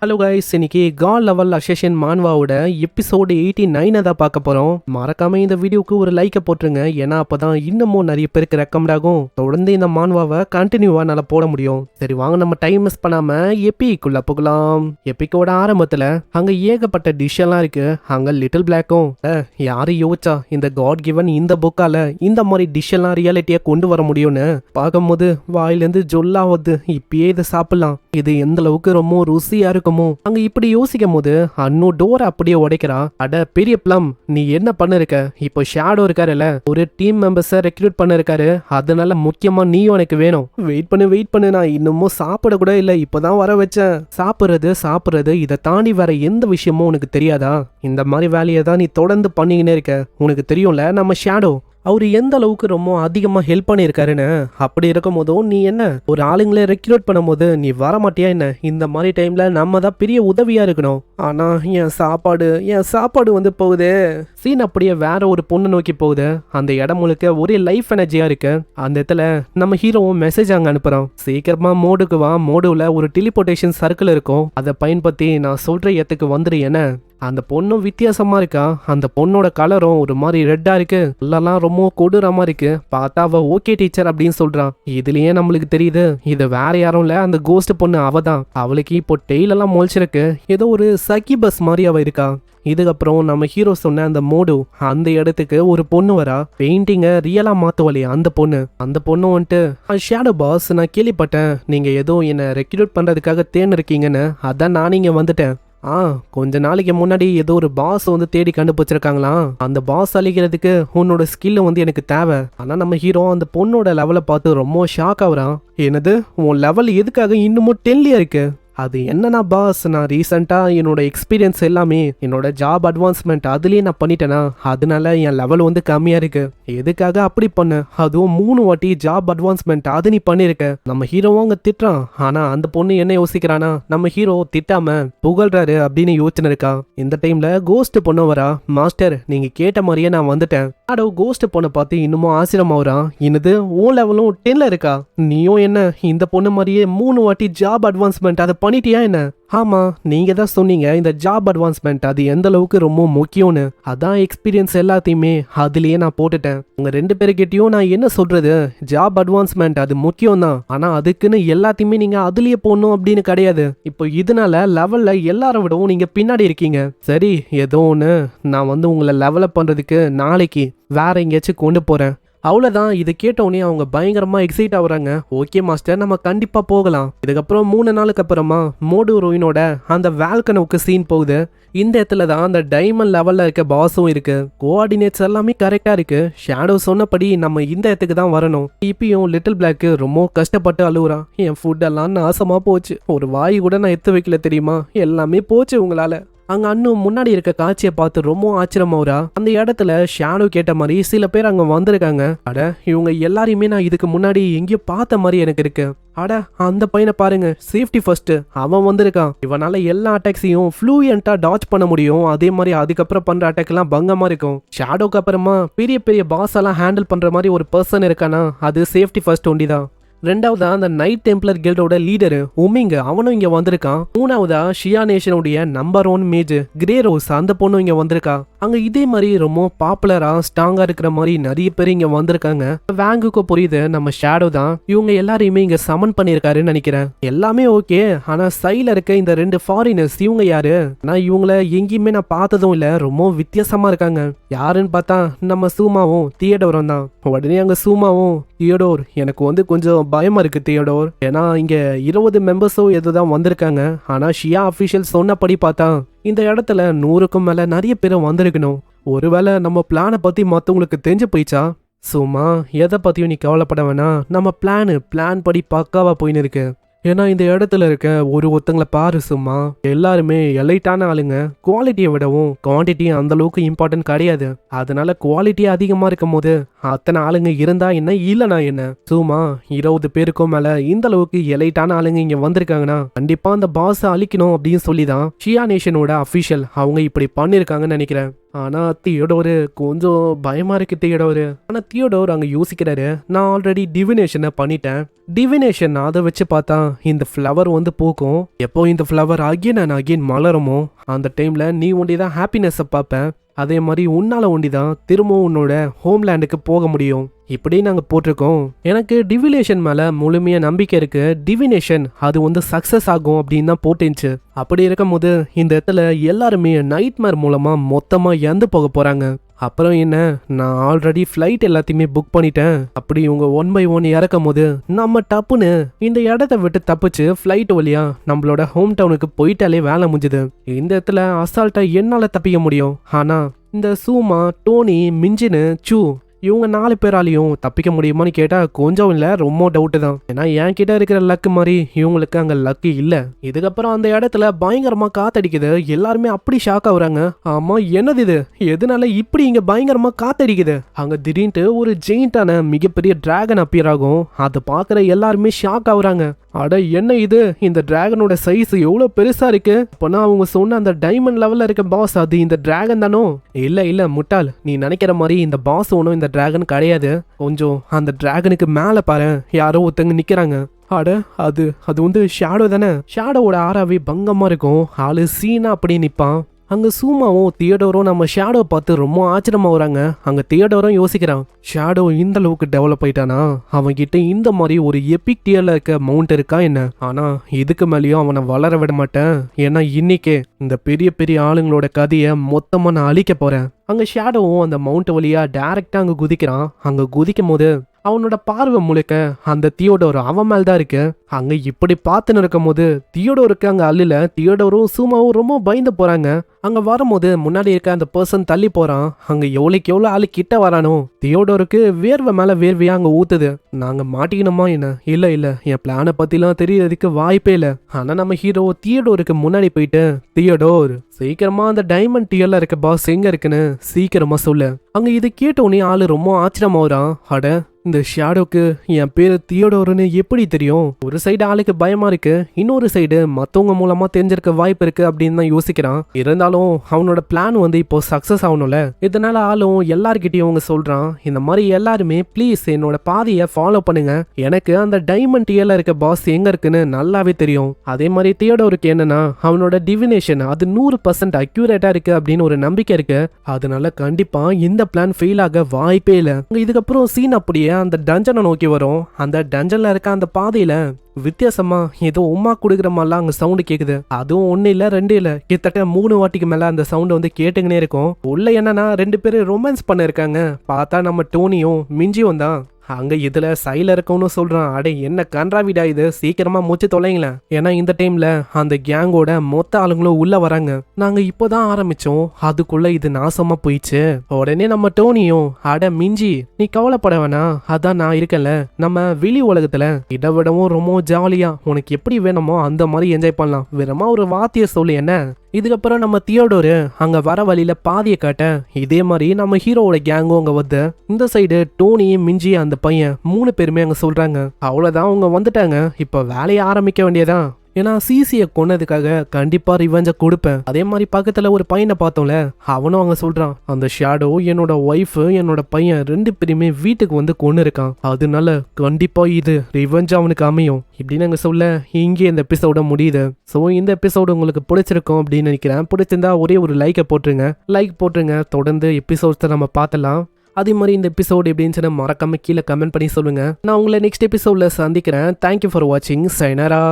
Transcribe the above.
Hello guys, இன்னைக்கு God level அசேஷன் மான்வாவோட episode 89 தான் பார்க்க போறோம். மறக்காம இந்த வீடியோக்கு ஒரு லைக்கை போட்டுருங்க, ஏன்னா அப்பதான் இன்னமும் நிறைய பேருக்கு ரெக்கமெண்ட் ஆகும். தொடர்ந்து இந்த மான்வாவை கண்டினியூவா நல்லா போட முடியும். சரி வாங்க, நம்ம டைம் மிஸ் பண்ணாம எப்பிக்குள்ள போகலாம். எப்பிக்கோட ஆரம்பத்துல அங்க ஏகப்பட்ட டிஷ் எல்லாம் இருக்கு. அங்க லிட்டில் பிளாக்கும் யாரு யோசிச்சா இந்த காட் கிவன் இந்த புக்கால இந்த மாதிரி டிஷ் எல்லாம் ரியாலிட்டியா கொண்டு வர முடியும்னு பார்க்கும்போது வாயிலிருந்து ஜொல்லாவது. இப்பயே இதை சாப்பிடலாம், இது எந்த அளவுக்கு ரொம்ப ருசியா இருக்குமோ. அங்க இப்படி யோசிக்கும் போது அன்னு டோரை அப்படியே உடைக்கிறா. அட பெரிய பிளம், நீ என்ன பண்ணிருக்க? இப்போ ஷேடோ இருக்காருல்ல, ஒரு டீம் மெம்பர்ஸை ரெக்ரூட் பண்ணிருக்காரு, அதனால முக்கியமா நீயும் எனக்கு வேணும். வெயிட் பண்ணு, நான் இன்னமும் சாப்பிட கூட இல்ல, இப்பதான் வர வச்சேன். சாப்பிடுறது இதை தாண்டி வேற எந்த விஷயமும் உனக்கு தெரியாதா? இந்த மாதிரி வேலையை தான் நீ தொடர்ந்து பண்ணிக்கினே இருக்க. உனக்கு தெரியும்ல நம்ம ஷேடோ அவரு எந்த அளவுக்கு ரொம்ப அதிகமா ஹெல்ப் பண்ணியிருக்காருன்னு. அப்படி இருக்கும் போதும் நீ என்ன ஒரு ஆளுங்களை ரெக்ரூட் பண்ணும் போது நீ வர மாட்டியா என்ன? இந்த மாதிரி டைம்ல நம்ம தான் பெரிய உதவியா இருக்கணும். ஆனா என் சாப்பாடு வந்து போகுது. சீன் அப்படியே வேற ஒரு பொண்ணு நோக்கி போகுது. அந்த இடம் முழுக்க ஒரே லைஃப் எனர்ஜியா இருக்கு. அந்த இடத்துல நம்ம ஹீரோவும் மெசேஜ் அங்க அனுப்புறோம், சீக்கிரமா மோடுக்கு வா, மோடுல ஒரு டெலிபோர்டேஷன் சர்க்கிள் இருக்கும், அதை பயன்படுத்தி நான் சொல்ற இடத்துக்கு வந்துரு. என்ன அந்த பொண்ணும் வித்தியாசமா இருக்கா. அந்த பொண்ணோட கலரும் ஒரு மாதிரி ரெட்டா இருக்கு, எல்லாம் ரொம்ப கொடூரமா இருக்கு. பார்த்தா அவ ஓகே டீச்சர் அப்படின்னு சொல்றான். இதுலயே நம்மளுக்கு தெரியுது இது வேற யாரும் இல்ல, அந்த கோஸ்ட் பொண்ணு அவதான். அவளுக்கு இப்போ டெய்ல் எல்லாம் முளைச்சிருக்கு, ஏதோ ஒரு சக்கி பஸ் மாதிரி அவ இருக்கா. இதுக்கப்புறம் நம்ம ஹீரோ சொன்ன அந்த மோடு அந்த இடத்துக்கு ஒரு பொண்ணு வரா. பெயிண்டிங்க ரியலா மாத்துவலையா அந்த பொண்ணு வந்துட்டு, ஷேடோ பாஸ், நான் கேள்விப்பட்டேன் நீங்க ஏதோ என்ன ரெக்ரூட் பண்றதுக்காக தேன் இருக்கீங்கன்னு, அதான் நான் இங்க வந்துட்டேன். கொஞ்ச நாளைக்கு முன்னாடி ஏதோ ஒரு பாஸ் வந்து தேடி கண்டுபிடிச்சிருக்காங்களாம். அந்த பாஸ் அழிக்கிறதுக்கு உன்னோட ஸ்கில் வந்து எனக்கு தேவை. ஆனா நம்ம ஹீரோ அந்த பொண்ணோட லெவலை பார்த்து ரொம்ப ஷாக் ஆகுறான். என்னது, உன் லெவல் எதுக்காக இன்னமும் 10லயே இருக்கு? அது என்னன்னா பாஸ், நான் ரீசெண்டா என்னோட எக்ஸ்பீரியன்ஸ் எல்லாமே என்னோட ஜாப் அட்வான்ஸ்மெண்ட் அதுலயே நான் பண்ணிட்டேனா, அதனால என் லெவல் வந்து கம்மியா இருக்கு. எதுக்காக அப்படி பண்ண? அதுவும் 3 வாட்டி ஜாப் அட்வான்ஸ்மெண்ட் அது நீ பண்ணிருக்க. நம்ம ஹீரோவும் அங்க திட்டுறான். ஆனா அந்த பொண்ணு என்ன யோசிக்கிறானா, நம்ம ஹீரோ திட்டாம புகழ்றாரு அப்படின்னு யோசனை இருக்கா. இந்த டைம்ல கோஸ்ட் பொண்ணு வரா. மாஸ்டர், நீங்க கேட்ட மாதிரியே நான் வந்துட்டேன். ஆடோ கோஸ்ட் பொண்ணை பார்த்து இன்னமும் ஆச்சரியமாகறான். என்னது, ஓ லெவலும் 10ல இருக்கா? நீயும் என்ன இந்த பொண்ணு மாதிரியே 3 வாட்டி ஜாப் அட்வான்ஸ்மெண்ட் அதை பண்ணிட்டியா என்ன? ஆமா, நீங்க தான் சொன்னீங்க இந்த ஜாப் அட்வான்ஸ்மெண்ட் அது எந்த அளவுக்கு ரொம்ப முக்கியம்னு. அதான் எக்ஸ்பீரியன்ஸ் எல்லாத்தையுமே அதுலயே நான் போட்டுட்டேன். உங்க 2 பேருக்கிட்டையும் நான் என்ன சொல்றது, ஜாப் அட்வான்ஸ்மெண்ட் அது முக்கியம் தான், ஆனா அதுக்குன்னு எல்லாத்தையுமே நீங்க அதுலயே போடணும் அப்படின்னு கிடையாது. இப்போ இதனால லெவல்ல எல்லாரும் விடவும் நீங்க பின்னாடி இருக்கீங்க. சரி, ஏதோ ஒன்று, நான் வந்து உங்களை லெவலப் பண்றதுக்கு நாளைக்கு வேற எங்கேயாச்சும் கொண்டு போறேன், அவ்வளோதான். இதை கேட்டோடனே அவங்க பயங்கரமா எக்ஸைட் ஆகுறாங்க. ஓகே மாஸ்டர், நம்ம கண்டிப்பா போகலாம். இதுக்கப்புறம் 3 நாளுக்கு அப்புறமா மோடு ரோயினோட அந்த வேல்கனவுக்கு சீன் போகுது. இந்த இடத்துல தான் அந்த டைமண்ட் லெவல்ல இருக்க பாஸும் இருக்கு. கோஆர்டினேட்ஸ் எல்லாமே கரெக்டா இருக்கு. ஷேடோ சொன்னபடி நம்ம இந்த இடத்துக்கு தான் வரணும். இப்பயும் லிட்டில் பிளாக் ரொம்ப கஷ்டப்பட்டு அழுகுறான். என் ஃபுட் எல்லாம் நாசமா போச்சு, ஒரு வாய் கூட நான் எடுத்து வைக்கல தெரியுமா, எல்லாமே போச்சு உங்களால. அங்க அண்ணன் முன்னாடி இருக்க காட்சியை பார்த்து ரொம்ப ஆச்சரியமாவரா. அந்த இடத்துல ஷேடோ கேட்ட மாதிரி சில பேர் அங்க வந்திருக்காங்க. அட, இவங்க எல்லாரையுமே நான் இதுக்கு முன்னாடி எங்கேயோ பார்த்த மாதிரி எனக்கு இருக்கு. அட, அந்த பையனை பாருங்க, சேஃப்டி ஃபர்ஸ்ட் அவன் வந்திருக்கான். இவனால எல்லா அட்டாக்ஸையும் ஃப்ளூயண்டா டாச் பண்ண முடியும். அதே மாதிரி அதுக்கப்புறம் பண்ற அட்டாக் எல்லாம் பங்கமா இருக்கும். ஷேடோக்கு அப்புறமா பெரிய பெரிய பாஸ் எல்லாம் ஹேண்டில் பண்ற மாதிரி ஒரு பர்சன் இருக்கானா, அது சேஃப்டி ஃபர்ஸ்ட் ஒண்டிதான். ரெண்டாவதா அந்த நைட் டெம்ப்ளர் கில்டோட லீடரு உமிங்க, அவனும் இங்க வந்திருக்கான். மூணாவதா ஷியா நேஷனுடைய நம்பர் 1 மேஜ் கிரே ரோஸ், அந்த பொண்ணும் இங்க வந்திருக்கா. அங்க இதே மாதிரி ரொம்ப பாப்புலரா ஸ்ட்ராங்கா இருக்கிற மாதிரி நிறைய பேர் இங்க வந்திருக்காங்க. வேங்குக்கு புரியுது நம்ம ஷேடோ தான் இவங்க எல்லாரையுமே இங்க சமன் பண்ணிருக்காருன்னு நினைக்கிறேன். எல்லாமே ஓகே, ஆனா சைல இருக்க இந்த 2 ஃபாரினர்ஸ் இவங்க யாரு? நான் இவங்கள எங்கேயுமே நான் பார்த்ததும் இல்ல, ரொம்ப வித்தியாசமா இருக்காங்க. யாருன்னு பார்த்தா நம்ம சூமாவும் தியோடோரும் தான். உடனே அங்க சூமாவும், தியோடோர், எனக்கு வந்து கொஞ்சம் பயமா இருக்கு தியோடோர், ஏன்னா இங்க 20 மெம்பர்ஸோ எதுதான் வந்திருக்காங்க. ஆனா ஷியா அபிஷியல் சொன்னபடி பார்த்தா இந்த இடத்துல 100க்கும் மேல நிறைய பேர் வந்திருக்கணும். ஒருவேளை நம்ம பிளானை பத்தி மத்தவங்களுக்கு தெரிஞ்சு போயிச்சா? சும்மா எதை பத்தியும் நீ கவலைப்பட வேணாம், நம்ம பிளான் படி பக்காவா போயின்னு இருக்கு. ஏன்னா இந்த இடத்துல இருக்க ஒருத்தங்களை பாரு, சும்மா எல்லாருமே எலைட்டான ஆளுங்க. குவாலிட்டியை விடவும் குவான்டிட்டி அந்த அளவுக்கு இம்பார்ட்டன்ட் கிடையாது. அதனால குவாலிட்டி அதிகமா இருக்கும் போது அத்தனை ஆளுங்க இருந்தா என்ன, இல்லனா என்ன? சும்மா 20 பேருக்கும் மேல இந்த அளவுக்கு எலைட்டான ஆளுங்க இங்க வந்திருக்காங்கன்னா கண்டிப்பா அந்த பாஸ் அழிக்கணும் அப்படின்னு சொல்லிதான் ஷியா நேஷனோட அபிஷியல் அவங்க இப்படி பண்ணிருக்காங்கன்னு நினைக்கிறேன். ஆனா தியோடோரு கொஞ்சம் பயமா இருக்கு தியோடோரு. ஆனா தியோடோர் அங்க யோசிக்கிறாரு, நான் ஆல்ரெடி டிவினேஷனை பண்ணிட்டேன். டிவினேஷன் அதை வச்சு பார்த்தா இந்த ஃப்ளவர் வந்து பூக்கும். எப்போ இந்த ஃப்ளவர் அகைன் அண்ட் அகைன் மலருமோ அந்த டைம்ல நீ ஒண்டிதான் ஹாப்பினஸை பார்ப்ப. அதே மாதிரி உன்னால ஒண்டிதான் திரும்பவும் உன்னோட ஹோம்லேண்டுக்கு போக முடியும். இப்படி நாங்க போட்டிருக்கோம். எனக்கு டிவினேஷன் மேல முழுமையா நம்பிக்கை இருக்கு. டிவினேஷன் அது வந்து சக்சஸ் ஆகும் அப்படின்னு தான் போட்டுச்சு. அப்படி இருக்கும் போது இந்த இடத்துல எல்லாருமே நைட்மேர் மூலமா மொத்தமா இறந்து போக போறாங்க. அப்புறம் என்ன, நான் ஆல்ரெடி ஃப்ளைட் எல்லாத்தையுமே புக் பண்ணிட்டேன். அப்படி இவங்க 1 by 1 இறக்கும் போது நம்ம டப்புன்னு இந்த இடத்த விட்டு தப்பிச்சு ஃப்ளைட் வழியா நம்மளோட ஹோம் டவுனுக்கு போயிட்டாலே வேலை முடிஞ்சுது. இந்த இடத்துல அசால்ட்டா என்னால தப்பிக்க முடியும். ஆனா இந்த சூமா, டோனி, மிஞ்சினு, சூ இவங்க 4 பேராலையும் தப்பிக்க முடியுமான்னு கேட்டா கொஞ்சம் இல்ல, ரொம்ப டவுட்டு தான். ஏன்னா என் கிட்ட இருக்கிற லக்கு மாதிரி இவங்களுக்கு அங்க லக்கு இல்ல. இதுக்கப்புறம் அந்த இடத்துல பயங்கரமா காத்தடிக்குது. எல்லாருமே அப்படி ஷாக் ஆகுறாங்க. ஆமா என்னது இது, எதனால இப்படி இங்க பயங்கரமா காத்தடிக்குது? அங்க திடீர்னு ஒரு ஜெயிண்டான மிகப்பெரிய டிராகன் அப்பியர் ஆகும். அதை பாக்குற எல்லாருமே ஷாக் ஆகுறாங்க. அட என்ன இது, இந்த டிராகனோட சைஸ் எவ்வளவு பெருசா இருக்கு. அப்பனா அவங்க சொன்ன அந்த டைமண்ட் லெவல்ல இருக்க பாஸ் அது இந்த டிராகன் தானோ? இல்ல முட்டாள், நீ நினைக்கிற மாதிரி இந்த பாஸ் ஒன்றும் இந்த டிராகன் கிடையாது. கொஞ்சம் அந்த டிராகனுக்கு மேல பாரு, யாரோ ஒருத்தங்க நிக்கிறாங்க. அட அது வந்து ஷேடோ தானே. ஷேடோவோட ஆறாவே பங்கமா இருக்கும். ஆளு சீனா அப்படி நிப்பான். அங்க சூமாவும் தியோடோரும் நம்ம ஷேடோ பார்த்து ரொம்ப ஆச்சரியமா வராங்க. அங்க தியோடோரும் யோசிக்கிறான், ஷேடோ இந்த அளவுக்கு டெவலப் ஆயிட்டானா? அவன்கிட்ட இந்த மாதிரி ஒரு எபிக் டியர்ல இருக்க மவுண்ட் இருக்கா என்ன? ஆனா இதுக்கு மேலேயும் அவனை வளர விட மாட்டேன். ஏன்னா இன்னைக்கே இந்த பெரிய பெரிய ஆளுங்களோட கதையை மொத்தமா நான் அழிக்க போறேன். அங்க ஷேடோவும் அந்த மவுண்ட் வழியா டைரக்டா அங்க குதிக்கிறான். அங்க குதிக்கும் போது அவனோட பார்வை முழுக்க அந்த தியோடோர் அவன் மேல் தான் இருக்கு. அங்க இப்படி பார்த்துன்னு இருக்கும் போது தியோடோருக்கு அங்க அல்ல. தியோடோரும் சூமாவும் ரொம்ப பயந்து போறாங்க. அங்க வரும்போது முன்னாடி இருக்க அந்த பர்சன் தள்ளி போறான். அங்க எவ்வளவு ஆளு கிட்ட வரானோ தியோடோருக்கு வேர்வை மேல வேர்வையா அங்க ஊத்துது. நாங்க மாட்டிக்கணுமா என்ன? இல்ல என் பிளானை பத்திலாம் தெரியறதுக்கு வாய்ப்பே இல்ல. ஆனா நம்ம ஹீரோ தியோடோருக்கு முன்னாடி போயிட்டு, தியோடோர் சீக்கிரமா அந்த டைமண்ட் டியர்ல இருக்க பாஸ் எங்க இருக்குன்னு சீக்கிரமா சொல்லு. அங்க இது கேட்டோன்னே ஆளு ரொம்ப ஆச்சரியமா வரான். அட இந்த ஷேடோக்கு என் பேரு தியோடோர்னு எப்படி தெரியும்? ஒரு சைடு ஆளுக்கு பயமா இருக்கு, இன்னொரு சைடு மத்தவங்க மூலமா தெரிஞ்சிருக்க வாய்ப்பு இருக்கு அப்படின்னு தான் யோசிக்கிறான். இருந்தாலும் அவனோட பிளான் வந்து இப்போ சக்சஸ் ஆகணும்ல. இதனால ஆளும் எல்லார்கிட்டயும் அவங்க சொல்றான், இந்த மாதிரி எல்லாருமே ப்ளீஸ் என்னோட பாதையை ஃபாலோ பண்ணுங்க. எனக்கு அந்த டைமண்ட் டியர்ல இருக்க பாஸ் எங்க இருக்குன்னு நல்லாவே தெரியும். அதே மாதிரி தியோடோருக்கு என்னன்னா அவனோட டிவினேஷன் அது 100% அக்யூரேட்டா இருக்கு அப்படின்னு ஒரு நம்பிக்கை இருக்கு. அதனால கண்டிப்பா இந்த பிளான் ஃபெயில் ஆக வாய்ப்பே இல்லை. இதுக்கப்புறம் சீன் அப்படியே அந்த டஞ்சனை நோக்கி வரும். அந்த டஞ்சன்ல இருக்க அந்த பாதையில வித்தியாசமா ஏதோ உமா குடுக்கிற மாதிரிலாம் அங்க சவுண்டு கேக்குது. அதுவும் 1 இல்ல 2 இல்ல, கிட்டத்தட்ட 3 வாட்டிக்கு மேல அந்த சவுண்ட் வந்து கேட்டுங்கன்னே இருக்கும். உள்ள என்னன்னா 2 பேரும் ரொமான்ஸ் பண்ண இருக்காங்க. பார்த்தா நம்ம டோனியும் மிஞ்சியும் தான். அங்க இதுல சைல இருக்கவனு சொல்றான், அடே என்ன கன்றாவிடா இது, சீக்கிரமா மூச்சு தொலைங்களேன். ஏன்னா இந்த டைம்ல அந்த கேங்கோட மொத்த ஆளுங்களும் உள்ள வராங்க. நாங்க இப்போதான் ஆரம்பிச்சோம், அதுக்குள்ள இது நாசமா போயிடுச்சு. உடனே நம்ம டோனியும், அட மிஞ்சி நீ கவலைப்பட வேணாம், அதான் நான் இருக்கல. நம்ம வெளி உலகத்துல இதை விடவும் ரொம்ப ஜாலியா உனக்கு எப்படி வேணுமோ அந்த மாதிரி என்ஜாய் பண்ணலாம். வெறுமா ஒரு வார்த்தைய சொல்லு என்ன. இதுக்கப்புறம் நம்ம தியோடோரு அங்க வர வழியில பாதியை காட்ட, இதே மாதிரி நம்ம ஹீரோவோட கேங்கும் அங்க வந்து இந்த சைடு டோனி, மிஞ்சி, அந்த பையன் 3 பேருமே அங்க சொல்றாங்க, அவ்வளவுதான் அவங்க வந்துட்டாங்க, இப்ப வேலையை ஆரம்பிக்க வேண்டியதான். ஏன்னா சிசியை கொன்னதுக்காக கண்டிப்பா ரிவெஞ்ச கொடுப்பேன். அதே மாதிரி பக்கத்துல ஒரு பையனை பார்த்தோம்ல, அவனும் அங்க சொல்றான், அந்த ஷேடோ என்னோட ஒய்ஃப் என்னோட பையன் 2 பேருமே வீட்டுக்கு வந்து கொண்டு இருக்கான். அதனால கண்டிப்பா இது ரிவெஞ்ச் அவனுக்கு அமையும் இப்படின்னு அங்க சொல்ல இங்கே இந்த எபிசோட முடியுது. ஸோ இந்த எபிசோடு உங்களுக்கு பிடிச்சிருக்கும் அப்படின்னு நினைக்கிறேன். பிடிச்சிருந்தா ஒரே ஒரு லைக்கை போட்டுருங்க. தொடர்ந்து எபிசோட்ஸை நம்ம பார்த்தலாம். அதே மாதிரி இந்த எபிசோடு எப்படின்னு மறக்காம கீழே கமெண்ட் பண்ணி சொல்லுங்க. நான் உங்களை நெக்ஸ்ட் எபிசோட்ல சந்திக்கிறேன். தேங்க்யூ ஃபார் வாட்சிங். சைனரா.